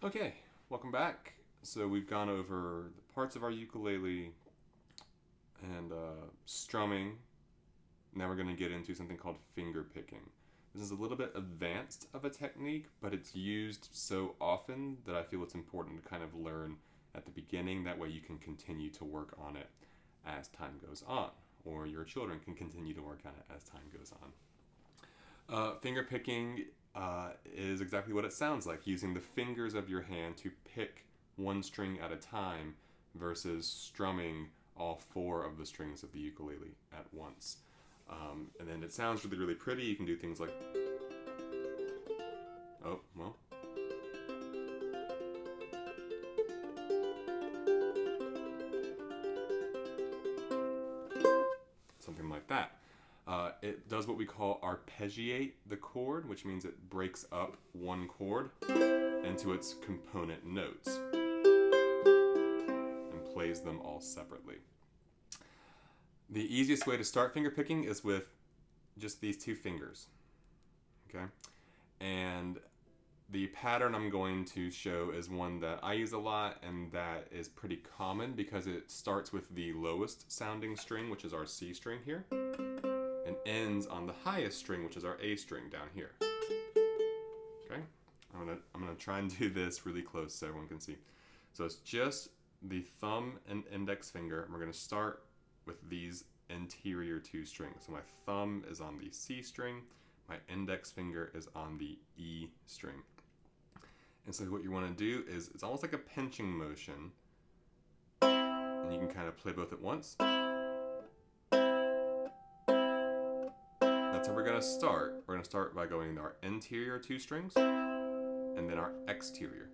Okay, welcome back. So we've gone over the parts of our ukulele and strumming. Now we're going to get into something called finger picking. This is a little bit advanced of a technique, but it's used so often that I feel it's important to kind of learn at the beginning. That way you can continue to work on it as time goes on, or your children can continue to work on it as time goes on. Finger picking is exactly what it sounds like, using the fingers of your hand to pick one string at a time versus strumming all four of the strings of the ukulele at once. And then it sounds really, really pretty. You can do things like, oh, well, something like that. It does what we call arpeggiate the chord, which means it breaks up one chord into its component notes and plays them all separately. The easiest way to start finger picking is with just these two fingers, okay? And the pattern I'm going to show is one that I use a lot and that is pretty common because it starts with the lowest sounding string, which is our C string here, and ends on the highest string, which is our A string down here. Okay? I'm gonna try and do this really close so everyone can see. So it's just the thumb and index finger, and we're gonna start with these interior two strings. So my thumb is on the C string, my index finger is on the E string. And so what you want to do is, it's almost like a pinching motion, and you can kind of play both at once. That's how we're going to start. We're going to start by going our interior two strings, and then our exterior.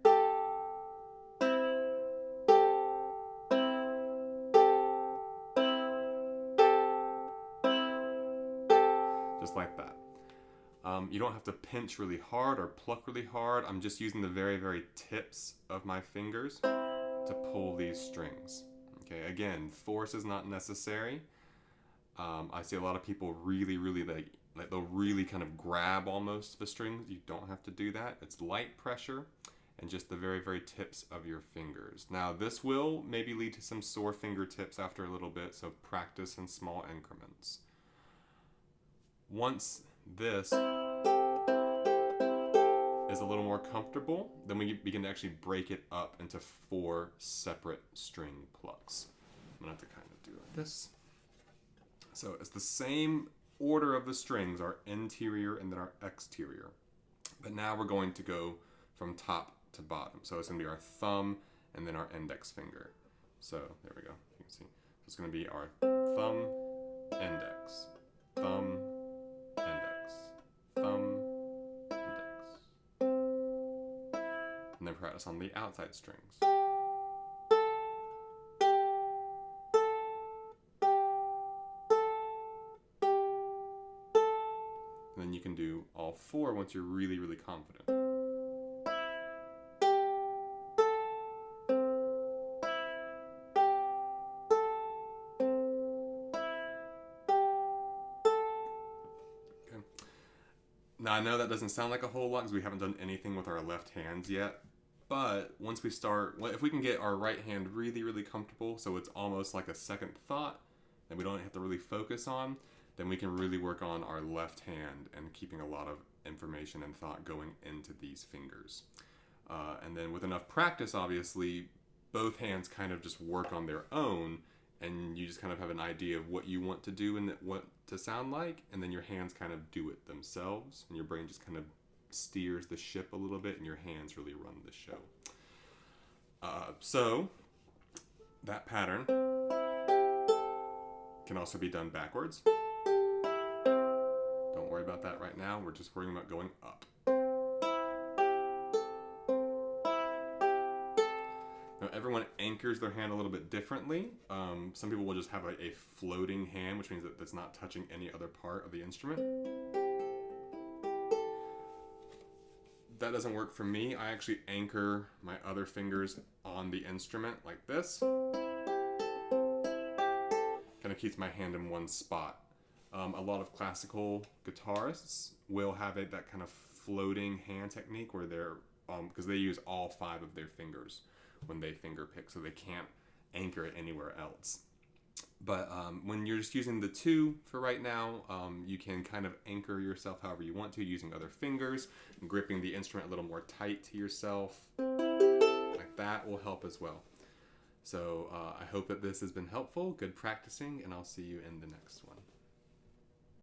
Just like that. You don't have to pinch really hard or pluck really hard. I'm just using the very, very tips of my fingers to pull these strings. Okay, again, force is not necessary. I see a lot of people really, really like they'll really kind of grab almost the strings. You don't have to do that. It's light pressure and just the very, very tips of your fingers. Now, this will maybe lead to some sore fingertips after a little bit, so practice in small increments. Once this is a little more comfortable, then we begin to actually break it up into four separate string plucks. I'm gonna have to kind of do like this. So it's the same order of the strings, our interior and then our exterior. But now we're going to go from top to bottom. So it's gonna be our thumb and then our index finger. So there we go, you can see. So it's gonna be our thumb, index, thumb, index, thumb, index. And then practice on the outside strings. And then you can do all four once you're really, really confident. Okay. Now I know that doesn't sound like a whole lot because we haven't done anything with our left hands yet, but once we start, if we can get our right hand really, really comfortable so it's almost like a second thought that we don't have to really focus on, then we can really work on our left hand and keeping a lot of information and thought going into these fingers. And then with enough practice, obviously, both hands kind of just work on their own, and you just kind of have an idea of what you want to do and what to sound like, and then your hands kind of do it themselves, and your brain just kind of steers the ship a little bit, and your hands really run the show. So that pattern can also be done backwards. Don't worry about that right now. We're just worrying about going up. Now, everyone anchors their hand a little bit differently. Some people will just have a floating hand, which means that it's not touching any other part of the instrument. That doesn't work for me. I actually anchor my other fingers on the instrument like this. Kind of keeps my hand in one spot. A lot of classical guitarists will have that kind of floating hand technique where their because they use all 5 of their fingers when they finger pick, so they can't anchor it anywhere else. But when you're just using the 2 for right now, you can kind of anchor yourself however you want to, using other fingers, and gripping the instrument a little more tight to yourself. Like that will help as well. So I hope that this has been helpful. Good practicing, and I'll see you in the next one.